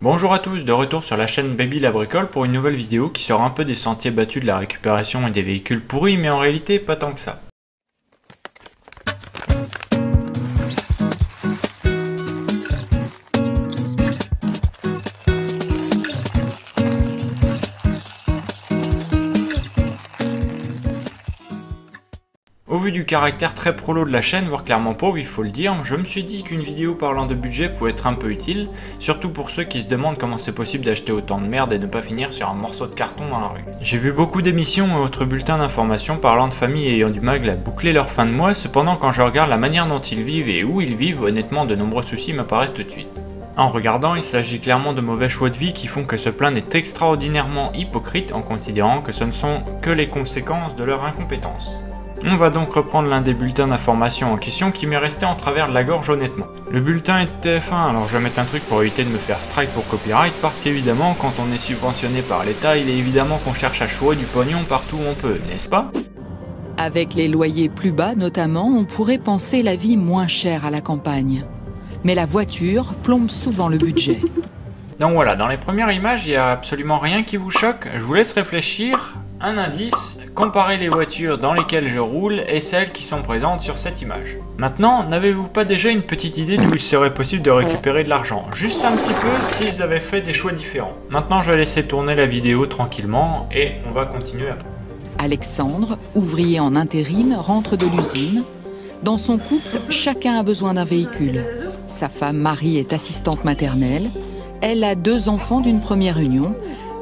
Bonjour à tous, de retour sur la chaîne Baby la Bricole pour une nouvelle vidéo qui sort un peu des sentiers battus de la récupération et des véhicules pourris, mais en réalité pas tant que ça. Au vu du caractère très prolo de la chaîne, voire clairement pauvre, il faut le dire, je me suis dit qu'une vidéo parlant de budget pouvait être un peu utile, surtout pour ceux qui se demandent comment c'est possible d'acheter autant de merde et ne pas finir sur un morceau de carton dans la rue. J'ai vu beaucoup d'émissions et autres bulletins d'informations parlant de familles ayant du mal à boucler leur fin de mois, cependant quand je regarde la manière dont ils vivent et où ils vivent, honnêtement de nombreux soucis m'apparaissent tout de suite. En regardant, il s'agit clairement de mauvais choix de vie qui font que ce plan est extraordinairement hypocrite en considérant que ce ne sont que les conséquences de leur incompétence. On va donc reprendre l'un des bulletins d'information en question qui m'est resté en travers de la gorge honnêtement. Le bulletin est de TF1, alors je vais mettre un truc pour éviter de me faire strike pour copyright parce qu'évidemment quand on est subventionné par l'État, il est évidemment qu'on cherche à chourer du pognon partout où on peut, n'est-ce pas? Avec les loyers plus bas notamment, on pourrait penser la vie moins chère à la campagne. Mais la voiture plombe souvent le budget. Donc voilà, dans les premières images, il n'y a absolument rien qui vous choque, je vous laisse réfléchir. Un indice, comparez les voitures dans lesquelles je roule et celles qui sont présentes sur cette image. Maintenant, n'avez-vous pas déjà une petite idée d'où il serait possible de récupérer de l'argent? Juste un petit peu s'ils avaient fait des choix différents. Maintenant, je vais laisser tourner la vidéo tranquillement et on va continuer après. Alexandre, ouvrier en intérim, rentre de l'usine. Dans son couple, chacun a besoin d'un véhicule. Sa femme Marie est assistante maternelle. Elle a 2 enfants d'une première union.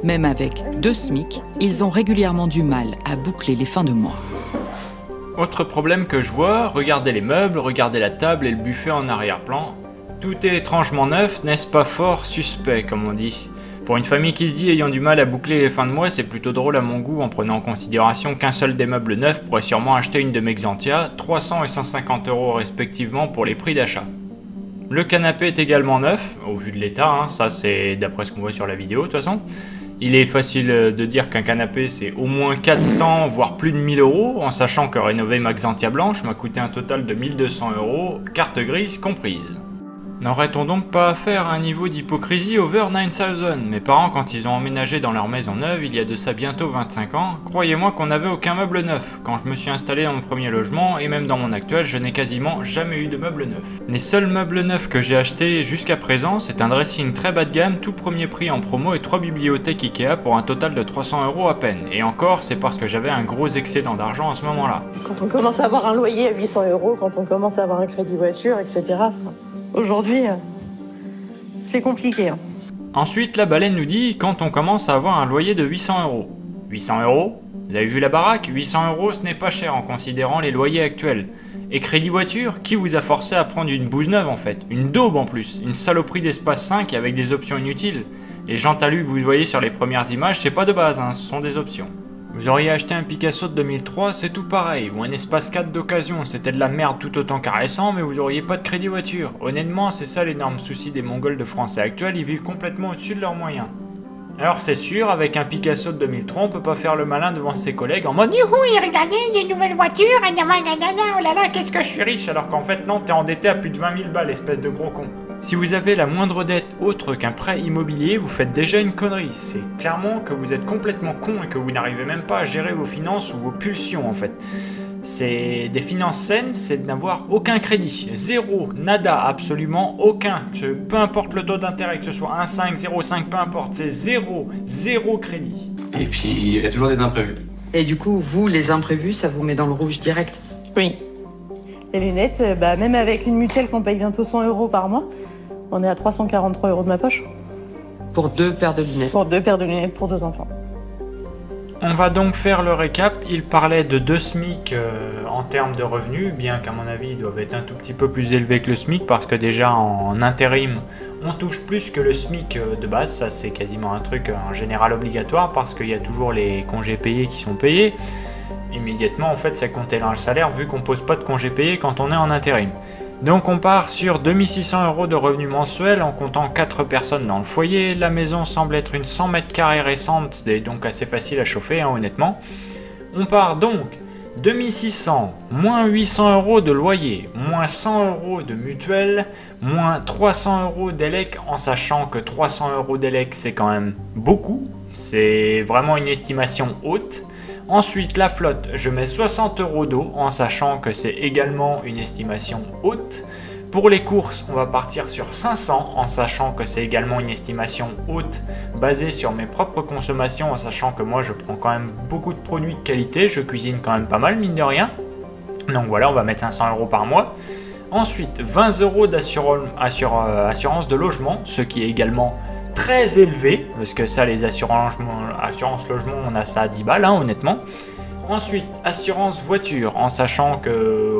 Même avec 2 SMIC, ils ont régulièrement du mal à boucler les fins de mois. Autre problème que je vois, regardez les meubles, regardez la table et le buffet en arrière-plan. Tout est étrangement neuf, n'est-ce pas fort suspect comme on dit. Pour une famille qui se dit ayant du mal à boucler les fins de mois, c'est plutôt drôle à mon goût en prenant en considération qu'un seul des meubles neufs pourrait sûrement acheter une de mes Xantia, 300 et 150 € respectivement pour les prix d'achat. Le canapé est également neuf, au vu de l'état, hein, ça c'est d'après ce qu'on voit sur la vidéo de toute façon. Il est facile de dire qu'un canapé c'est au moins 400 voire plus de 1000 €, en sachant que rénover ma Xantia blanche m'a coûté un total de 1200 €, carte grise comprise. N'aurait-on donc pas affaire à un niveau d'hypocrisie over 9000? Mes parents quand ils ont emménagé dans leur maison neuve il y a de ça bientôt 25 ans, croyez-moi qu'on n'avait aucun meuble neuf. Quand je me suis installé dans mon premier logement et même dans mon actuel, je n'ai quasiment jamais eu de meuble neuf. Les seuls meubles neufs que j'ai achetés jusqu'à présent, c'est un dressing très bas de gamme, tout premier prix en promo et 3 bibliothèques Ikea pour un total de 300 € à peine. Et encore, c'est parce que j'avais un gros excédent d'argent à ce moment-là. Quand on commence à avoir un loyer à 800 €, quand on commence à avoir un crédit voiture, etc. Aujourd'hui, c'est compliqué. Ensuite, la baleine nous dit quand on commence à avoir un loyer de 800 €. 800 €? Vous avez vu la baraque? 800 € ce n'est pas cher en considérant les loyers actuels. Et crédit voiture? Qui vous a forcé à prendre une bouse neuve en fait? Une daube en plus, une saloperie d'espace 5 avec des options inutiles. Les jantes alu que vous voyez sur les premières images, c'est pas de base, hein, ce sont des options. Vous auriez acheté un Picasso de 2003, c'est tout pareil, ou un espace 4 d'occasion, c'était de la merde tout autant caressant, mais vous auriez pas de crédit voiture. Honnêtement, c'est ça l'énorme souci des Mongols de français actuels, ils vivent complètement au-dessus de leurs moyens. Alors c'est sûr, avec un Picasso de 2003, on peut pas faire le malin devant ses collègues en mode youhou, regardez, des nouvelles voitures, oh là là, qu'est-ce que je suis riche, alors qu'en fait non, t'es endetté à plus de 20 000 balles, espèce de gros con. Si vous avez la moindre dette autre qu'un prêt immobilier, vous faites déjà une connerie. C'est clairement que vous êtes complètement con et que vous n'arrivez même pas à gérer vos finances ou vos pulsions en fait. C'est des finances saines, c'est de n'avoir aucun crédit. Zéro, nada, absolument aucun. Peu importe le taux d'intérêt, que ce soit 1,5, 0,5, peu importe, c'est zéro crédit. Et puis il y a toujours des imprévus. Et du coup, vous, les imprévus, ça vous met dans le rouge direct? Oui. Les lunettes, même avec une mutuelle qu'on paye bientôt 100 € par mois, on est à 343 € de ma poche. Pour 2 paires de lunettes? Pour 2 paires de lunettes pour 2 enfants. On va donc faire le récap. Il parlait de 2 SMIC en termes de revenus, bien qu'à mon avis ils doivent être un tout petit peu plus élevés que le SMIC parce que déjà en intérim on touche plus que le SMIC de base, ça c'est quasiment un truc en général obligatoire parce qu'il y a toujours les congés payés qui sont payés. Immédiatement en fait c'est compté dans le salaire vu qu'on pose pas de congés payés quand on est en intérim. Donc on part sur 2600 € de revenus mensuels en comptant 4 personnes dans le foyer. La maison semble être une 100 m² récente et donc assez facile à chauffer hein, honnêtement. On part donc 2600, moins 800 € de loyer, moins 100 € de mutuelle, moins 300 € d'élec, en sachant que 300 € d'élec c'est quand même beaucoup, c'est vraiment une estimation haute. Ensuite la flotte, je mets 60 € d'eau, en sachant que c'est également une estimation haute. Pour les courses, on va partir sur 500, en sachant que c'est également une estimation haute, basée sur mes propres consommations, en sachant que moi je prends quand même beaucoup de produits de qualité, je cuisine quand même pas mal, mine de rien. Donc voilà, on va mettre 500 € par mois. Ensuite, 20 € d'assurance de logement, ce qui est également très élevé, parce que ça, les assurances logement, on a ça à 10 balles, hein, honnêtement. Ensuite, assurance voiture, en sachant que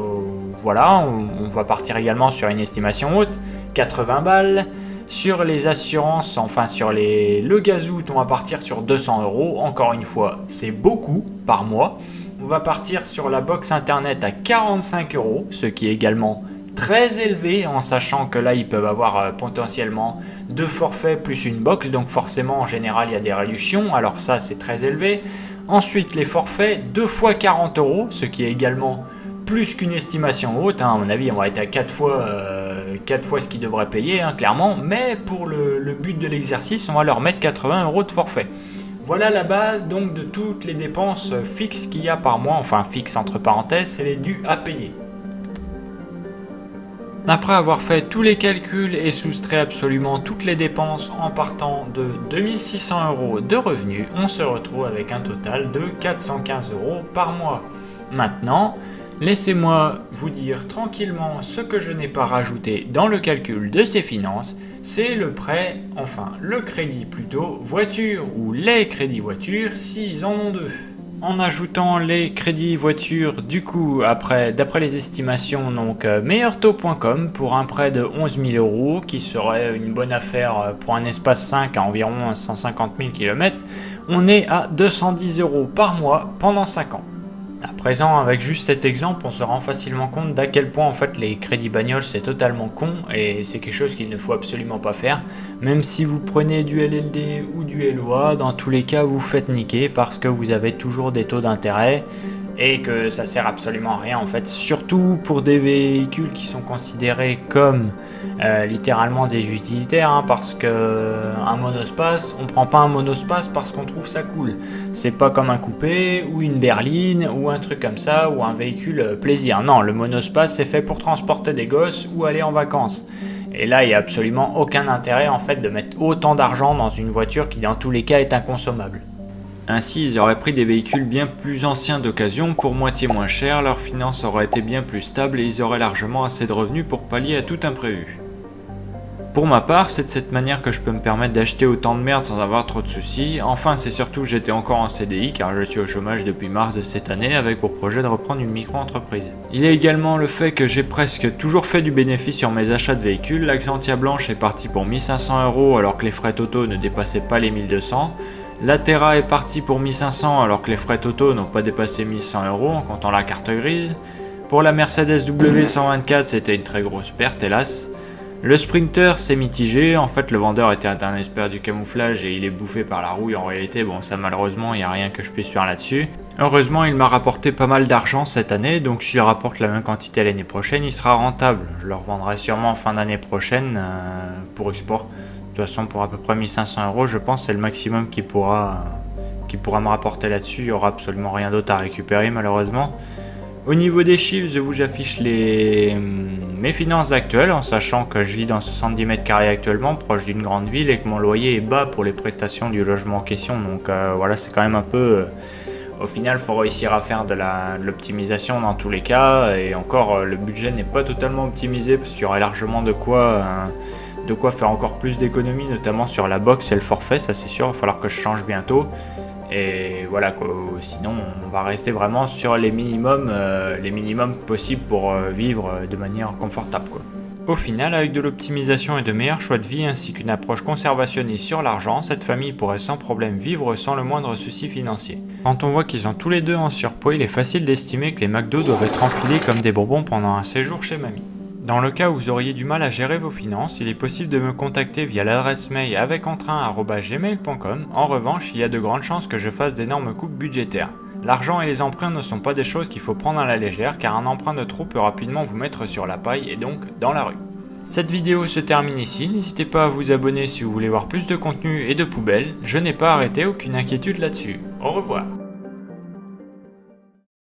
voilà, on va partir également sur une estimation haute, 80 balles. Sur les assurances, enfin sur le gazout, on va partir sur 200 €. Encore une fois, c'est beaucoup par mois. On va partir sur la box internet à 45 €, ce qui est également très élevé, en sachant que là, ils peuvent avoir potentiellement 2 forfaits plus une box. Donc forcément, en général, il y a des réductions. Alors ça, c'est très élevé. Ensuite, les forfaits, 2 fois 40 €, ce qui est également plus qu'une estimation haute, hein. À mon avis on va être à 4 fois ce qu'ils devraient payer, hein, clairement, mais pour le but de l'exercice on va leur mettre 80 € de forfait. Voilà la base donc de toutes les dépenses fixes qu'il y a par mois, enfin fixes entre parenthèses, c'est les dus à payer. Après avoir fait tous les calculs et soustrait absolument toutes les dépenses en partant de 2600 € de revenus, on se retrouve avec un total de 415 € par mois. Maintenant, laissez-moi vous dire tranquillement ce que je n'ai pas rajouté dans le calcul de ces finances, c'est le prêt, enfin le crédit plutôt, voiture ou les crédits voiture s'ils en ont deux. En ajoutant les crédits voiture, du coup, d'après les estimations, donc meilleurtaux.com pour un prêt de 11 000 € qui serait une bonne affaire pour un espace 5 à environ 150 000 km, on est à 210 € par mois pendant 5 ans. À présent, avec juste cet exemple, on se rend facilement compte d'à quel point en fait les crédits bagnoles c'est totalement con et c'est quelque chose qu'il ne faut absolument pas faire. Même si vous prenez du LLD ou du LOA, dans tous les cas vous faites niquer parce que vous avez toujours des taux d'intérêt et que ça sert absolument à rien en fait, surtout pour des véhicules qui sont considérés comme littéralement des utilitaires, hein, parce que un monospace, on prend pas un monospace parce qu'on trouve ça cool, c'est pas comme un coupé ou une berline ou un truc comme ça ou un véhicule plaisir. Non, le monospace c'est fait pour transporter des gosses ou aller en vacances. Et là, il n'y a absolument aucun intérêt en fait de mettre autant d'argent dans une voiture qui dans tous les cas est inconsommable. Ainsi, ils auraient pris des véhicules bien plus anciens d'occasion pour moitié moins cher, leurs finances auraient été bien plus stables et ils auraient largement assez de revenus pour pallier à tout imprévu. Pour ma part, c'est de cette manière que je peux me permettre d'acheter autant de merde sans avoir trop de soucis. Enfin, c'est surtout que j'étais encore en CDI car je suis au chômage depuis mars de cette année avec pour projet de reprendre une micro-entreprise. Il y a également le fait que j'ai presque toujours fait du bénéfice sur mes achats de véhicules. La Xantia blanche est partie pour 1500 € alors que les frais totaux ne dépassaient pas les 1200. La Terra est partie pour 1500 alors que les frais totaux n'ont pas dépassé 1100 € en comptant la carte grise. Pour la Mercedes W124, c'était une très grosse perte hélas. Le Sprinter c'est mitigé, en fait le vendeur était un expert du camouflage et il est bouffé par la rouille en réalité, bon ça malheureusement il n'y a rien que je puisse faire là-dessus. Heureusement il m'a rapporté pas mal d'argent cette année, donc s'il rapporte la même quantité l'année prochaine il sera rentable. Je le revendrai sûrement en fin d'année prochaine pour export. De toute façon pour à peu près 1500 € je pense c'est le maximum qui pourra me rapporter là-dessus, il n'y aura absolument rien d'autre à récupérer malheureusement. Au niveau des chiffres, je vous affiche mes finances actuelles en sachant que je vis dans 70 mètres carrés actuellement, proche d'une grande ville et que mon loyer est bas pour les prestations du logement en question. Donc voilà, c'est quand même un peu... au final, il faut réussir à faire de l'optimisation dans tous les cas. Et encore, le budget n'est pas totalement optimisé parce qu'il y aurait largement de quoi faire encore plus d'économies, notamment sur la box et le forfait, ça c'est sûr, il va falloir que je change bientôt. Et voilà quoi, sinon on va rester vraiment sur les minimums possibles pour vivre de manière confortable quoi. Au final, avec de l'optimisation et de meilleurs choix de vie ainsi qu'une approche conservationniste sur l'argent, cette famille pourrait sans problème vivre sans le moindre souci financier. Quand on voit qu'ils sont tous les deux en surpoids, il est facile d'estimer que les McDo doivent être enfilés comme des bonbons pendant un séjour chez mamie. Dans le cas où vous auriez du mal à gérer vos finances, il est possible de me contacter via l'adresse mail avecentrain@gmail.com. En revanche, il y a de grandes chances que je fasse d'énormes coupes budgétaires. L'argent et les emprunts ne sont pas des choses qu'il faut prendre à la légère car un emprunt de trop peut rapidement vous mettre sur la paille et donc dans la rue. Cette vidéo se termine ici, n'hésitez pas à vous abonner si vous voulez voir plus de contenu et de poubelles, je n'ai pas arrêté, aucune inquiétude là-dessus. Au revoir.